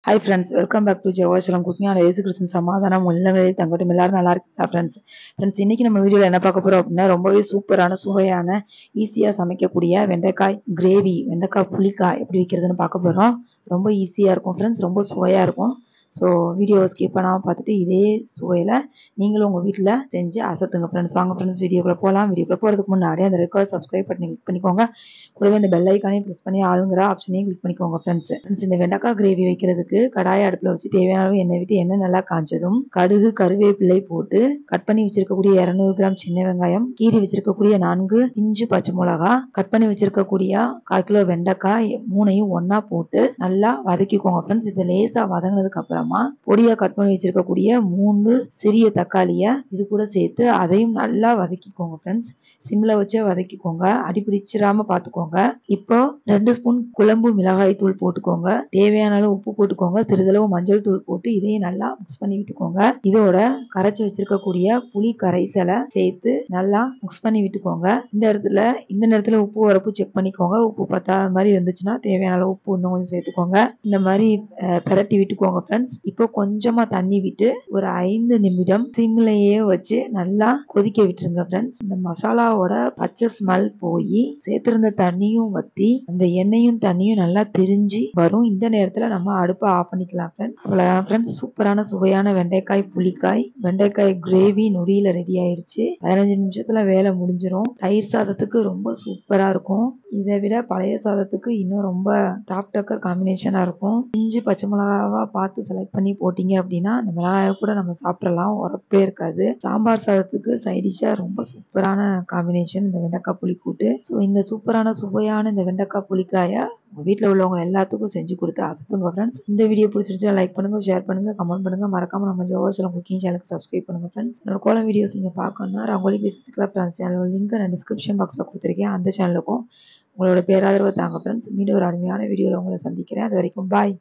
Hi friends, welcome back to ஜெவாஷலம் cooking and Yesu கிறிஸ்டின் சமாதானம் உள்ளங்களில் தங்கட்டும். எல்லாரும் நல்லா இருக்கீங்களா ஃப்ரெண்ட்ஸ்? இன்னைக்கு நம்ம வீடியோவில் என்ன பார்க்க போறோம் அப்படின்னா, ரொம்பவே சூப்பரான சுவையான ஈஸியாக சமைக்கக்கூடிய வெண்டைக்காய் கிரேவி, வெண்டைக்காய் புளிக்காய் எப்படி வைக்கிறதுன்னு பார்க்க போறோம். ரொம்ப ஈஸியாக இருக்கும் ஃப்ரெண்ட்ஸ், ரொம்ப சுவையாக இருக்கும். ஸோ வீடியோவை ஸ்கிப் பண்ணாமல் பார்த்துட்டு இதே சுவையில் நீங்களும் உங்கள் வீட்டில் செஞ்சு அசத்துங்க ஃப்ரெண்ட்ஸ். வாங்க ஃப்ரெண்ட்ஸ், வீடியோக்குள்ளே போகலாம். வீடியோக்குள்ளே போகிறதுக்கு முன்னாடி அந்த ரெட் கலர் சப்ஸ்கிரைப் பட்டனை கிளிக் பண்ணிக்கோங்க. கூடவே இந்த பெல் ஐக்கானையும் ப்ரெஸ் பண்ணி ஆளுங்கிற ஆப்ஷனையும் கிளிக் பண்ணிக்கோங்க ஃப்ரெண்ட்ஸ். இந்த வெண்டைக்காய் கிரேவி வைக்கிறதுக்கு கடாயை அடுப்பில் வச்சு தேவையான அளவு எண்ணெய் விட்டு எண்ணெய் நல்லா காய்ச்சதும் கடுகு கருவேப்பிலை போட்டு கட் பண்ணி வச்சிருக்கக்கூடிய 200 கிராம் சின்ன வெங்காயம், கீரி வச்சிருக்கக்கூடிய 4 இன்ச்சு பச்சை மிளகா, கட் பண்ணி வச்சிருக்கக்கூடிய 1/4 கிலோ வெண்டைக்காய் மூணையும் ஒன்னா போட்டு நல்லா வதக்கிக்கோங்க ஃப்ரெண்ட்ஸ். இது லேசா வதங்கினதுக்கு அப்புறமா பொடியா கட் பண்ணி வச்சிருக்கக்கூடிய 3 சிறிய தக்காளிய இது கூட சேர்த்து அதையும் நல்லா வதக்கிக்கோங்க ஃப்ரெண்ட்ஸ். சிம்ல வச்சே வதக்கிக்கோங்க, அடிபிடிச்சிடாம பாத்துக்கோங்க. இப்போ 2 ஸ்பூன் குழம்பு மிளகாய் தூள் போட்டுக்கோங்க, தேவையான அளவு உப்பு போட்டுக்கோங்க, சிறிதளவு மஞ்சள் தூள் போட்டு இதையும் நல்லா மிக்ஸ் பண்ணி விட்டுக்கோங்க. இதோட கரைச்சி வச்சிருக்கக்கூடிய புளி கரைசலை சேர்த்து நல்லா மிக்ஸ் பண்ணி விட்டுக்கோங்க. இந்த நேரத்துல உப்பு உரப்பு செக் பண்ணிக்கோங்க. உப்பு பத்தாத மாதிரி இருந்துச்சுன்னா தேவையான அளவு உப்பு இன்னும் கொஞ்சம் சேர்த்துக்கோங்க. இந்த மாதிரி பிரட்டி விட்டுக்கோங்க ஃப்ரெண்ட்ஸ். இப்போ கொஞ்சமா தண்ணி விட்டு ஒரு 5 நிமிடம் சிம்லயே வச்சு நல்லா கொதிக்க விட்டுருங்க ஃப்ரெண்ட்ஸ். இந்த மசாலாவோட பச்சை ஸ்மெல் போய் சேர்த்திருந்த தண்ணியும் வத்தி அந்த எண்ணெயும் தண்ணியும் நல்லா திரிஞ்சு வரும். இந்த நேரத்துல நம்ம அடுப்பை ஆஃப் பண்ணிக்கலாம் ஃப்ரெண்ட்ஸ். அவ்வளவுதான் ஃப்ரெண்ட்ஸ், சூப்பரான சுவையான வெண்டைக்காய் புளிக்காய் வெண்டைக்காய் கிரேவி நொடியில ரெடி ஆயிடுச்சு. 15 நிமிஷத்துல வேலை முடிஞ்சிரும். தயிர் சாதத்துக்கு ரொம்ப சூப்பரா இருக்கும். இதை விட பழைய சாதத்துக்கு இன்னும் ரொம்ப டாப் டக்கர் காம்பினேஷனா இருக்கும். இஞ்சி பச்சை மிளகாவா பார்த்து செலக்ட் பண்ணி போட்டீங்க அப்படின்னா அந்த மிளகாயை கூட நம்ம சாப்பிடலாம், உரப்பே இருக்காது. சாம்பார் சாதத்துக்கு சைடிஷா ரொம்ப சூப்பரான காம்பினேஷன் இந்த வெண்டைக்காய் புளிக்கூட்டு. ஸோ இந்த சூப்பரான சுவையான இந்த வெண்டைக்காய் புளிக்காயை உங்க வீட்டில் உள்ளவங்க எல்லாத்துக்கும் செஞ்சு கொடுத்து அசத்துங்க ஃப்ரெண்ட்ஸ். இந்த வீடியோ பிடிச்சிருச்சா லைக் பண்ணுங்க, ஷேர் பண்ணுங்க, கமெண்ட் பண்ணுங்க. மறக்காம நம்ம ஜெவாஷலம் குக்கிங் சேனலுக்கு சப்ஸ்கிரைப் பண்ணுங்க ஃப்ரெண்ட்ஸ். என்னோட கோலம் வீடியோஸ் நீங்க பார்க்கணும்னா ரங்கோலி பேசிஸ்ல ஃப்ரெண்ட்ஸ் சேனல் லிங்க் நான் டிஸ்கிரிப்ஷன் பாக்ஸ்ல கொடுத்துருக்கேன். அந்த சேனலுக்கும் உங்களோட பேராதரவு தாங்க ஃப்ரெண்ட்ஸ். மீண்டும் ஒரு அருமையான வீடியோவில் உங்களை சந்திக்கிறேன். அது வரைக்கும் பாய்.